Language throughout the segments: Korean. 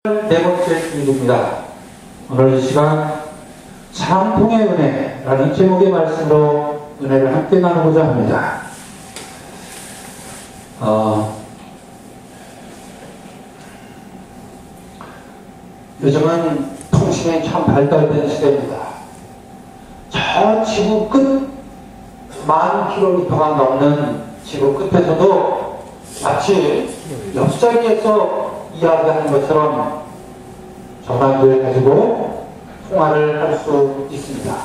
네 번째 주일입니다. 오늘 이 시간 상통의 은혜라는 제목의 말씀으로 은혜를 함께 나누고자 합니다. 요즘은 통신이 참 발달된 시대입니다. 저 지구 끝 10,000km가 넘는 지구 끝에서도 마치 옆자리에서 이야기하는 것처럼 전화기를 가지고 통화를 할 수 있습니다.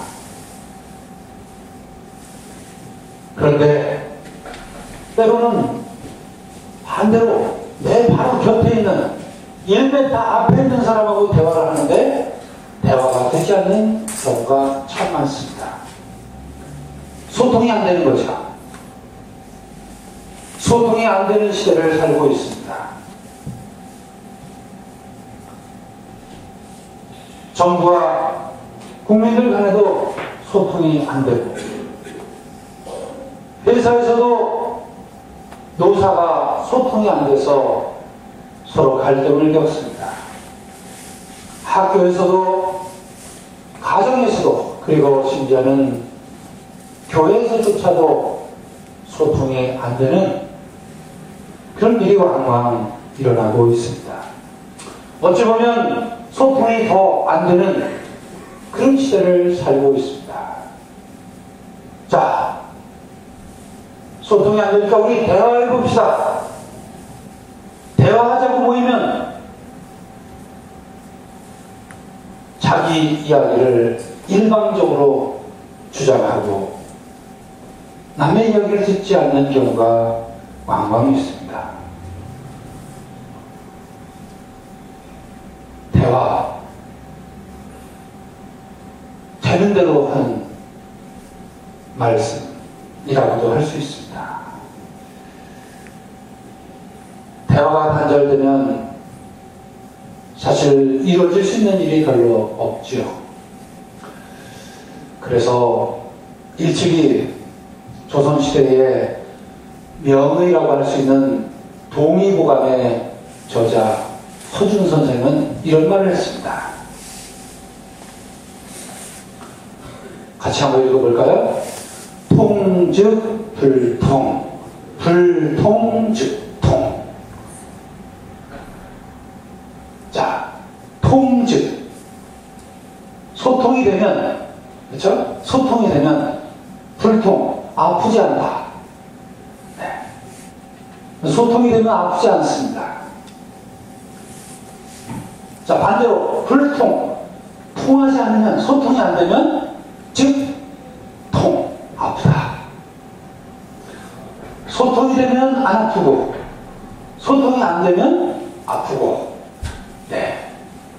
그런데 때로는 반대로 내 바로 곁에 있는 1m 앞에 있는 사람하고 대화를 하는데 대화가 되지 않는 경우가 참 많습니다. 소통이 안 되는 거죠. 소통이 안 되는 시대를 살고 있습니다. 정부와 국민들 간에도 소통이 안 되고, 회사에서도 노사가 소통이 안 돼서 서로 갈등을 겪습니다. 학교에서도, 가정에서도, 그리고 심지어는 교회에서조차도 소통이 안 되는 그런 일이 왕왕 일어나고 있습니다. 어찌 보면 소통이 더 안 되는 그런 시대를 살고 있습니다. 자, 소통이 안 되니까 우리 대화해 봅시다. 대화하자고 모이면 자기 이야기를 일방적으로 주장하고 남의 이야기를 듣지 않는 경우가 왕왕 있습니다. 대화, 되는 대로 하는 말씀이라고도 할 수 있습니다. 대화가 단절되면 사실 이루어질 수 있는 일이 별로 없죠. 그래서 일찍이 조선시대의 명의라고 할 수 있는 동의보감의 저자 허준 선생은 이런 말을 했습니다. 같이 한번 읽어볼까요? 통즉 불통, 불통 즉 통. 자, 통즉 소통이 되면, 그렇죠? 소통이 되면 불통, 아프지 않다. 네. 소통이 되면 아프지 않습니다. 자, 반대로 불통, 통하지 않으면, 소통이 안 되면 즉 통, 아프다. 소통이 되면 안 아프고 소통이 안 되면 아프고. 네.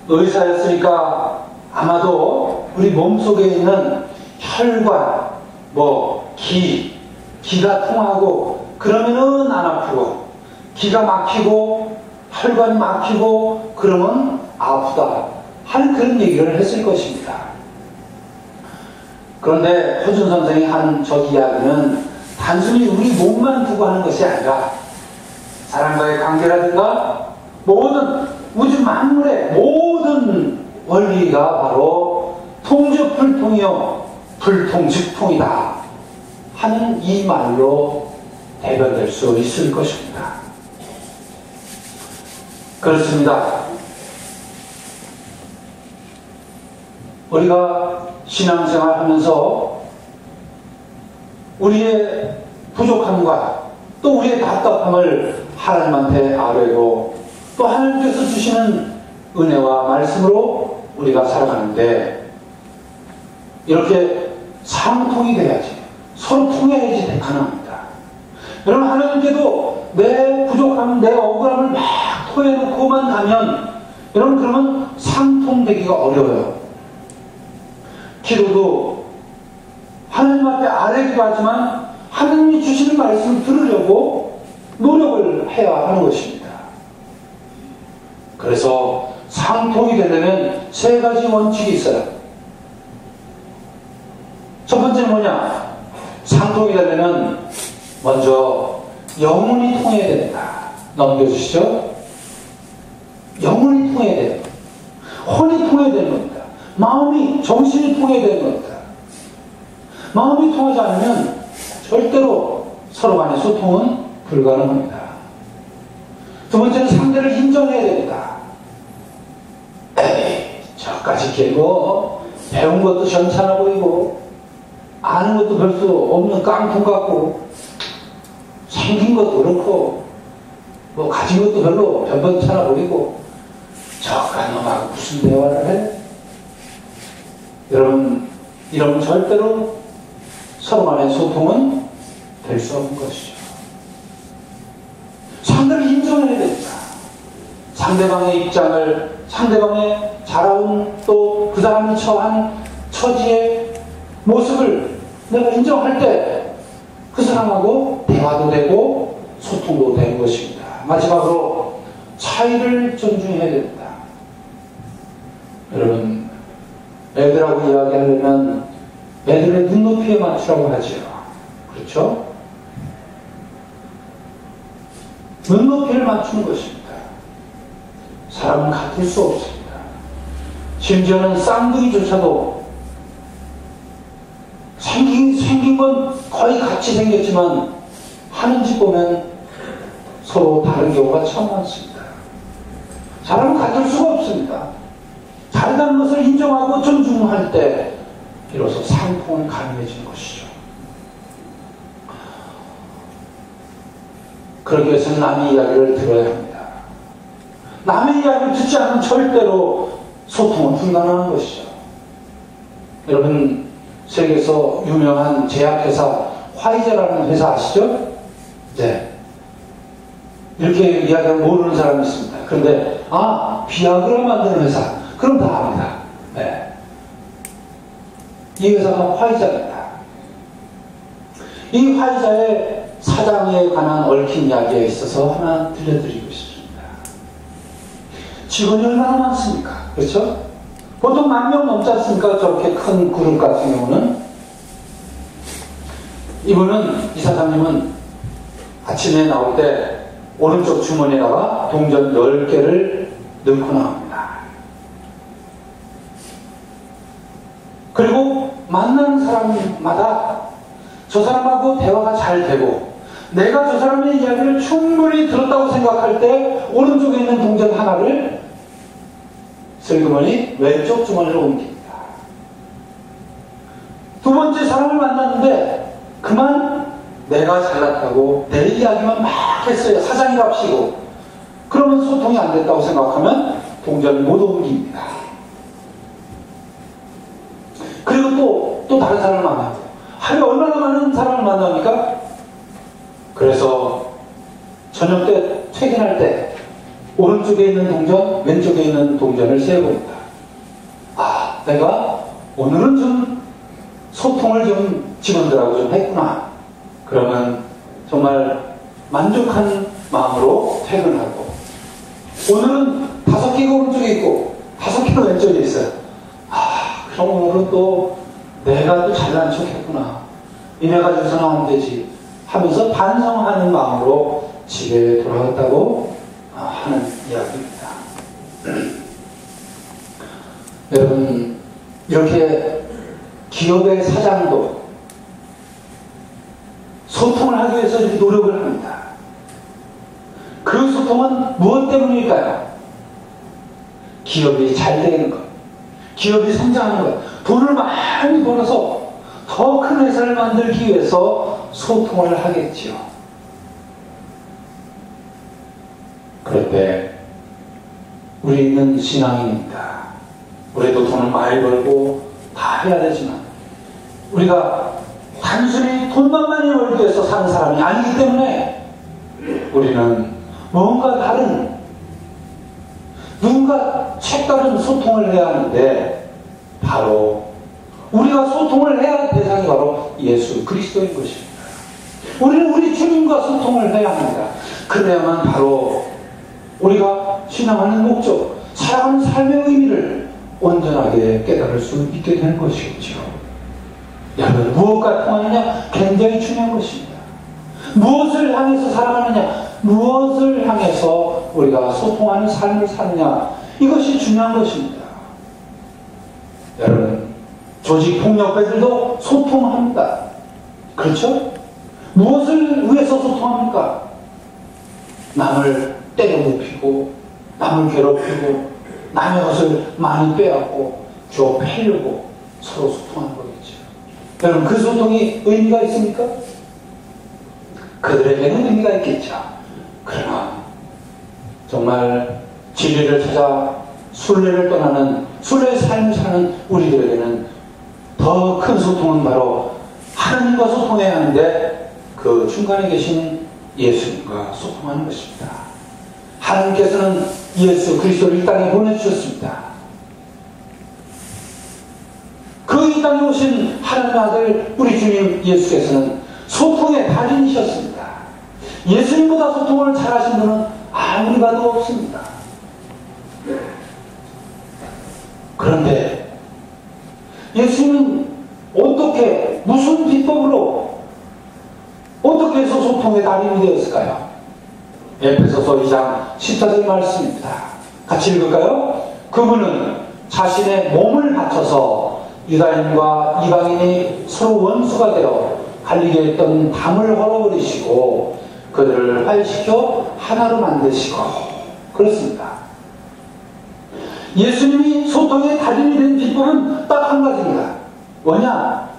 의사였으니까 아마도 우리 몸속에 있는 혈관, 기가 통하고 그러면은 안 아프고, 기가 막히고 혈관이 막히고 그러면 아프다 하는 그런 얘기를 했을 것입니다. 그런데 허준 선생이 한 저 이야기는 단순히 우리 몸만 두고 하는 것이 아니라 사람과의 관계라든가 모든 우주 만물의 모든 원리가 바로 통즉 불통이요 불통 즉 통이다 하는 이 말로 대변될 수 있을 것입니다. 그렇습니다. 우리가 신앙생활 하면서 우리의 부족함과 또 우리의 답답함을 하나님한테 아뢰고 또 하나님께서 주시는 은혜와 말씀으로 우리가 살아가는데, 이렇게 상통이 돼야지, 서로 통해야지 가능합니다. 여러분, 하나님께도 내 부족함, 내 억울함을 막 토해놓고만 가면 여러분 그러면 상통되기가 어려워요. 기도도 하나님 앞에 아뢰기도 하지만 하나님이 주시는 말씀을 들으려고 노력을 해야 하는 것입니다. 그래서 상통이 되려면 세 가지 원칙이 있어요. 첫 번째는 뭐냐? 상통이 되려면 먼저 영혼이 통해야 됩니다. 넘겨주시죠. 영혼이 통해야 돼요. 혼이 통해야 되는 겁니다. 마음이, 정신이 통해야 되는 겁니다. 마음이 통하지 않으면 절대로 서로 간의 소통은 불가능합니다. 두 번째는 상대를 인정해야 됩니다. 에이, 저까지 길고 배운 것도 시원찮아 보이고 아는 것도 별 수 없는 깡통 같고 생긴 것도 그렇고 뭐 가진 것도 별로 변변찮아 보이고 저까 놈하고 무슨 대화를 해? 여러분, 이러면 절대로 서로 간의 소통은 될 수 없는 것이죠. 상대를 인정해야 됩니다. 상대방의 입장을, 상대방의 자라온 또 그 사람이 처한 처지의 모습을 내가 인정할 때 그 사람하고 대화도 되고 소통도 되는 것입니다. 마지막으로 차이를 존중해야 됩니다. 여러분, 애들하고 이야기하려면 애들의 눈높이에 맞추라고 하죠. 그렇죠? 눈높이를 맞추는 것입니다. 사람은 같을 수 없습니다. 심지어는 쌍둥이조차도 생긴 건 거의 같이 생겼지만 하는 짓 보면 서로 다른 경우가 참 많습니다. 사람은 같을 수가 없습니다. 다르다는 것을 인정하고 존중할 때 비로소 상통은 가능해지는 것이죠. 그러기 위해서는 남의 이야기를 들어야 합니다. 남의 이야기를 듣지 않으면 절대로 소통은 불가능한 것이죠. 여러분, 세계에서 유명한 제약회사 화이자라는 회사 아시죠? 네. 이렇게 이야기하면 모르는 사람이 있습니다. 그런데 비아그라 만드는 회사, 그럼 다 압니다. 네. 이 회사가 화이자입니다. 이 화이자의 사장에 관한 얽힌 이야기에 있어서 하나 들려드리고 싶습니다. 직원이 얼마나 많습니까? 그렇죠? 보통 10,000명 넘지 않습니까? 저렇게 큰 그룹 같은 경우는. 이 사장님은 아침에 나올 때 오른쪽 주머니에다가 동전 10개를 넣고 나옵니다. 그리고 만나는 사람마다 저 사람하고 대화가 잘 되고 내가 저 사람의 이야기를 충분히 들었다고 생각할 때 오른쪽에 있는 동전 하나를 슬그머니 왼쪽 주머니로 옮깁니다. 두 번째 사람을 만났는데 그만 내가 잘났다고 내 이야기만 막 했어요. 사장이랍시고. 그러면 소통이 안 됐다고 생각하면 동전을 못 옮깁니다. 그리고 또 다른 사람을 만나고 하루에 얼마나 많은 사람을 만납니까? 그래서 저녁 때 퇴근할 때 오른쪽에 있는 동전, 왼쪽에 있는 동전을 세어봅니다. 내가 오늘은 좀 소통을 좀 직원들하고 좀 했구나. 그러면 정말 만족한 마음으로 퇴근하고, 오늘은 5개가 오른쪽에 있고 5개가 왼쪽에 있어요. 그럼 오늘은 또 내가 또 잘난 척 했구나. 이래 가지고서는 안 되지 하면서 반성하는 마음으로 집에 돌아갔다고 하는 이야기입니다. 여러분, 이렇게 기업의 사장도 소통을 하기 위해서 이렇게 노력을 합니다. 그 소통은 무엇 때문일까요? 기업이 잘 되는 것, 기업이 성장하는 것, 돈을 많이 벌어서 더 큰 회사를 만들기 위해서 소통을 하겠지요. 그럴 때 우리는 신앙인입니다. 우리도 돈을 많이 벌고 다 해야 되지만 우리가 단순히 돈만 많이 벌기 위해서 사는 사람이 아니기 때문에 우리는 뭔가 다른, 누군가 색다른 소통을 해야 하는데, 바로 우리가 소통을 해야 할 대상이 바로 예수 그리스도인 것입니다. 우리는 우리 주님과 소통을 해야 합니다. 그래야만 바로 우리가 신앙하는 목적, 살아가는 삶의 의미를 온전하게 깨달을 수 있게 되는 것이겠죠. 여러분, 무엇과 통하느냐? 굉장히 중요한 것입니다. 무엇을 향해서 살아가느냐? 무엇을 향해서 우리가 소통하는 삶을 사느냐? 이것이 중요한 것입니다. 조직 폭력배들도 소통합니다. 그렇죠? 무엇을 위해서 소통합니까? 남을 때려 눕히고, 남을 괴롭히고, 남의 것을 많이 빼앗고, 주워 패려고 서로 소통하는 거겠죠. 여러분, 그 소통이 의미가 있습니까? 그들에게는 의미가 있겠죠. 그러나 정말 진리를 찾아 순례를 떠나는, 순례의 삶을 사는 우리들에게는 더 큰 소통은 바로 하나님과 소통해야 하는데, 그 중간에 계신 예수님과 소통하는 것입니다. 하나님께서는 예수 그리스도를 이 땅에 보내주셨습니다. 그 이 땅에 오신 하나님의 아들 우리 주님 예수께서는 소통의 달인이셨습니다. 예수님보다 소통을 잘하신 분은 아무리 봐도 없습니다. 그런데 예수님은 어떻게, 무슨 비법으로, 어떻게 해서 소통의 달인이 되었을까요? 에베소서 2장 14절 말씀입니다. 같이 읽을까요? 그분은 자신의 몸을 바쳐서 유다인과 이방인이 서로 원수가 되어 갈리게 했던 담을 헐어버리시고 그들을 화해시켜 하나로 만드시고, 그렇습니다. 예수님이 소통의 달인이 된 비법은 딱 한 가지입니다. 뭐냐?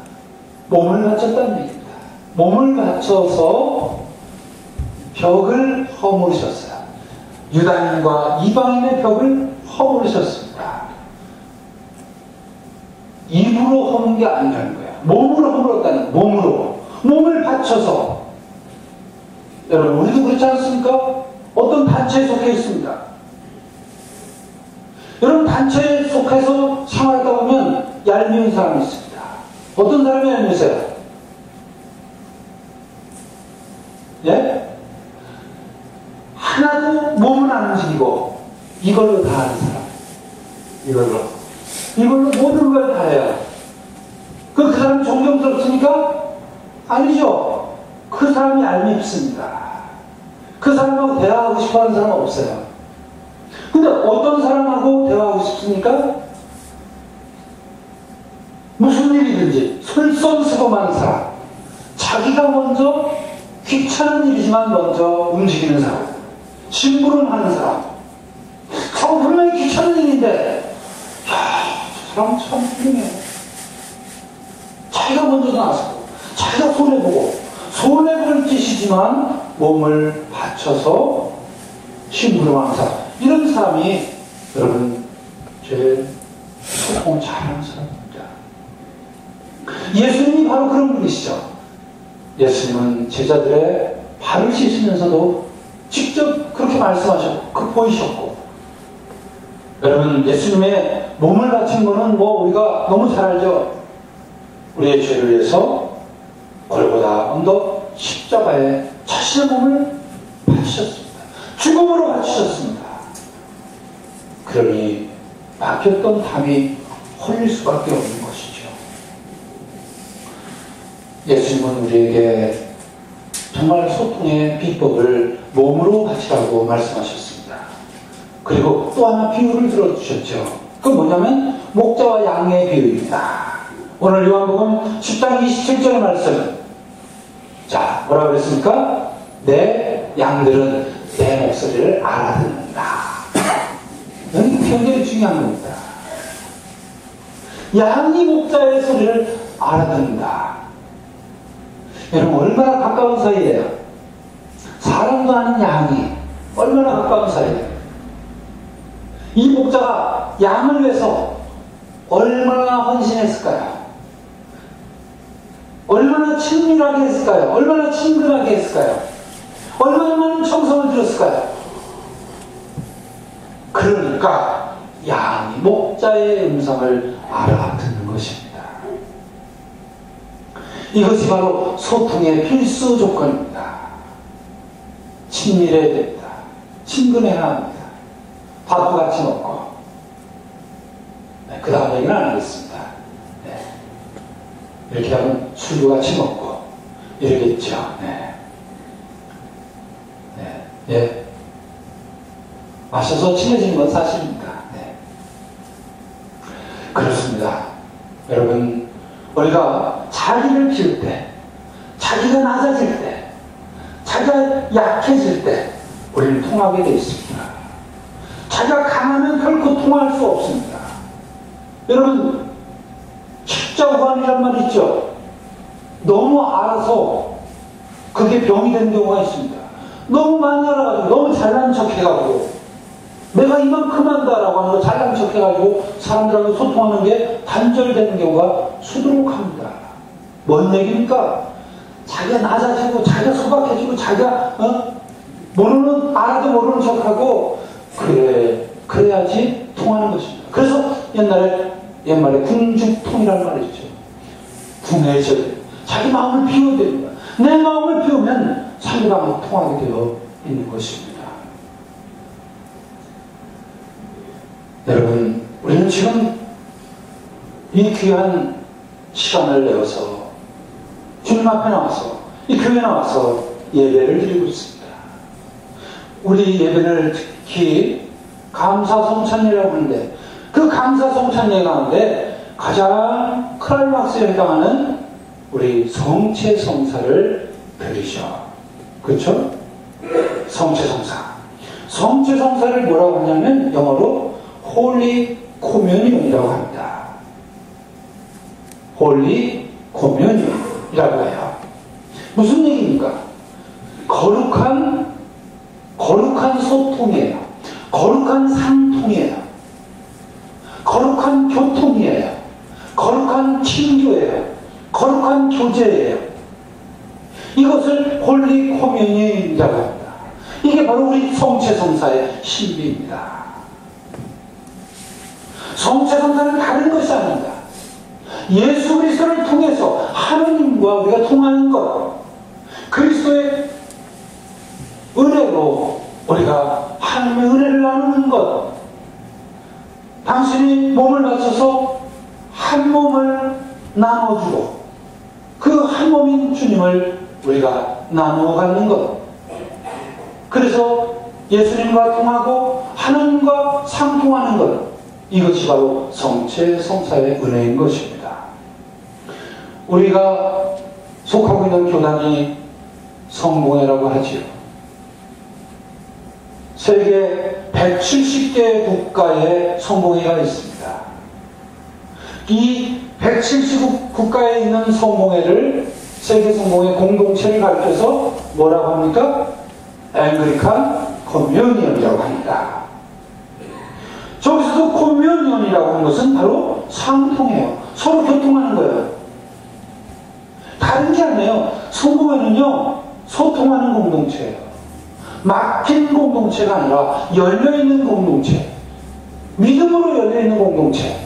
몸을 바쳤다는 얘기입니다. 몸을 바쳐서 벽을 허물으셨어요. 유다인과 이방인의 벽을 허물으셨습니다. 입으로 허문 게 아니라는 거예요. 몸으로 허물었다는 거예요. 몸으로. 몸을 바쳐서. 여러분, 우리도 그렇지 않습니까? 어떤 단체에 속해 있습니다. 여러분, 단체에 속해서 생활하다 보면 얄미운 사람이 있습니다. 어떤 사람이 얄미우세요? 예? 하나도 몸은 안 움직이고 이걸로 다 하는 사람. 이걸로 모든 걸 다 해요. 그 사람이 존경스럽습니까? 아니죠. 그 사람이 얄밉습니다. 그 사람하고 대화하고 싶어하는 사람은 없어요. 근데 어떤 사람하고 대화하고 싶습니까? 무슨 일이든지 솔선수범하는 사람, 자기가 먼저, 귀찮은 일이지만 먼저 움직이는 사람, 심부름하는 사람. 저거 분명히 귀찮은 일인데, 저 사람 참 훌륭해. 자기가 먼저 나서고, 자기가 손해보고, 손해볼 짓이지만 몸을 바쳐서 심부름하는 사람. 이런 사람이 여러분 제일 소통 잘하는 사람입니다. 예수님이 바로 그런 분이시죠. 예수님은 제자들의 발을 씻으면서도 직접 그렇게 말씀하셨고, 보이셨고, 여러분, 예수님의 몸을 바친 거는 뭐 우리가 너무 잘 알죠. 우리의 죄를 위해서 골고다 언덕 십자가에 자신의 몸을 바치셨습니다. 죽음으로 바치셨습니다. 그러니 박혔던 담이 홀릴 수밖에 없는 것이죠. 예수님은 우리에게 정말 소통의 비법을 몸으로 바치라고 말씀하셨습니다. 그리고 또 하나 비유를 들어주셨죠. 그건 뭐냐면 목자와 양의 비유입니다. 오늘 요한복음 10장 27절의 말씀. 자, 뭐라고 그랬습니까? 내 양들은 내 목소리를 알아듣는다. 여기 굉장히 중요한 겁니다. 양이 목자의 소리를 알아듣는다. 여러분, 얼마나 가까운 사이예요? 사람도 아닌 양이 얼마나 가까운 사이예요? 이 목자가 양을 위해서 얼마나 헌신했을까요? 얼마나 친밀하게 했을까요? 얼마나 친근하게 했을까요? 얼마나 많은 정성을 들였을까요? 그러니까 양이 목자의 음성을 알아듣는 것입니다. 이것이 바로 소통의 필수 조건입니다. 친밀해야 됩니다. 친근해야 합니다. 밥도 같이 먹고. 네, 그 다음 얘기는 안 하겠습니다. 네. 이렇게 하면 술도 같이 먹고 이러겠죠. 네. 네. 예. 마셔서 친해지는 건 사실입니다. 네. 그렇습니다. 여러분, 우리가 자기를 비울 때, 자기가 낮아질 때, 자기가 약해질 때 우리는 통하게 되어 있습니다. 자기가 강하면 결코 통할 수 없습니다. 여러분, 십자관이란 말 있죠? 너무 알아서 그게 병이 되는 경우가 있습니다. 너무 많이 알아가지고 너무 잘난 척 해가지고 내가 이만큼 한다라고 하는 거 잘난 척 해가지고 사람들하고 소통하는 게 단절되는 경우가 수두룩합니다. 뭔 얘기입니까? 자기가 낮아지고 자기가 소박해지고 자기가 모르는 알아도 모르는 척하고 그래야지 통하는 것입니다. 그래서 옛말에 궁죽통이라는 말이 있죠. 궁해져 자기 마음을 비워야 됩니다. 내 마음을 비우면 상대방하고 통하게 되어 있는 것입니다. 여러분, 우리는 지금 이 귀한 시간을 내어서 주님 앞에 나와서 이 교회에 나와서 예배를 드리고 있습니다. 우리 예배를 특히 감사성찬예라고 하는데 그 감사성찬예 가운데 가장 클라이막스에 해당하는 우리 성체성사를 드리죠. 그렇죠? 성체성사. 성체성사를 뭐라고 하냐면 영어로 홀리 코뮤니온이라고 합니다. 홀리 코뮤니온이라고 해요. 무슨 얘기입니까? 거룩한 소통이에요. 거룩한 상통이에요. 거룩한 교통이에요. 거룩한 친교예요. 거룩한 교제예요. 이것을 홀리 코뮤니온이라고 합니다. 이게 바로 우리 성체성사의 신비입니다. 성체성사는 다른 것이 아닙니다. 예수 그리스도를 통해서 하느님과 우리가 통하는 것, 그리스도의 은혜로 우리가 하나님의 은혜를 나누는 것, 당신이 몸을 바쳐서 한 몸을 나눠주고 그 한 몸인 주님을 우리가 나누어 갖는 것, 그래서 예수님과 통하고 하나님과 상통하는 것, 이것이 바로 성체성사의 은혜인 것입니다. 우리가 속하고 있는 교단이 성공회라고 하지요. 세계 170개 국가에 성공회가 있습니다. 이 170 국가에 있는 성공회를 세계 성공회 공동체를 가르쳐서 뭐라고 합니까? 앵글리칸 커뮤니언이라고 합니다. 저기서도 커뮤니언이라고 하는 것은 바로 상통이에요. 서로 교통하는 거예요. 다른 게 아니에요. 성공회는요, 소통하는 공동체예요. 막힌 공동체가 아니라 열려있는 공동체, 믿음으로 열려있는 공동체,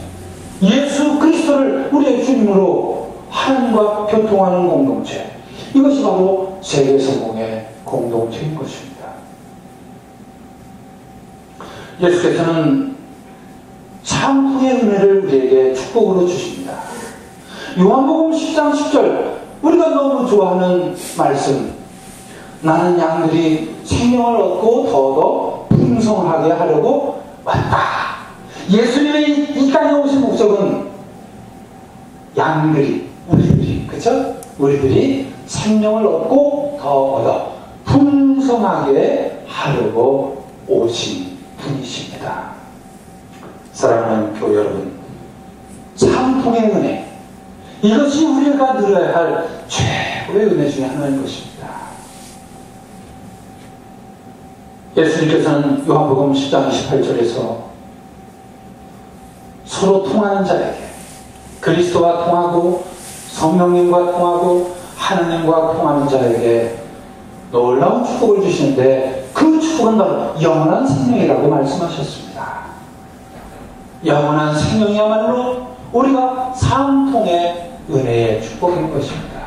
예수 그리스도를 우리의 주님으로 하나님과 교통하는 공동체, 이것이 바로 세계 성공의 공동체인 것입니다. 예수께서는 상통의 은혜를 우리에게 축복으로 주십니다. 요한복음 10장 10절, 우리가 너무 좋아하는 말씀, 나는 양들이 생명을 얻고 더더 풍성하게 하려고 왔다. 예수님의 이 땅에 오신 목적은 양들이, 우리들이, 그쵸? 우리들이 생명을 얻고 더 얻어 풍성하게 하려고 오신 분이십니다. 사랑하는 교회 여러분, 상통의 은혜, 이것이 우리가 누려야 할 최고의 은혜 중에 하나인 것입니다. 예수님께서는 요한복음 10장 28절에서 서로 통하는 자에게, 그리스도와 통하고 성령님과 통하고 하나님과 통하는 자에게 놀라운 축복을 주시는데 그 축복은 바로 영원한 생명이라고 말씀하셨습니다. 영원한 생명이야말로 우리가 상통의 은혜의 축복인 것입니다.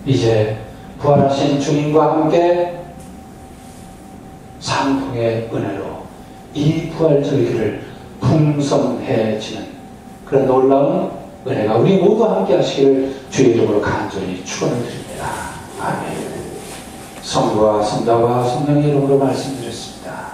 이제 부활하신 주님과 함께 상통의 은혜로 이 부활절의 길을 풍성해지는 그런 놀라운 은혜가 우리 모두 함께 하시기를 주의 이름으로 간절히 축원을 드립니다. 아멘. 성부와 성자와 성령의 이름으로 말씀드렸습니다.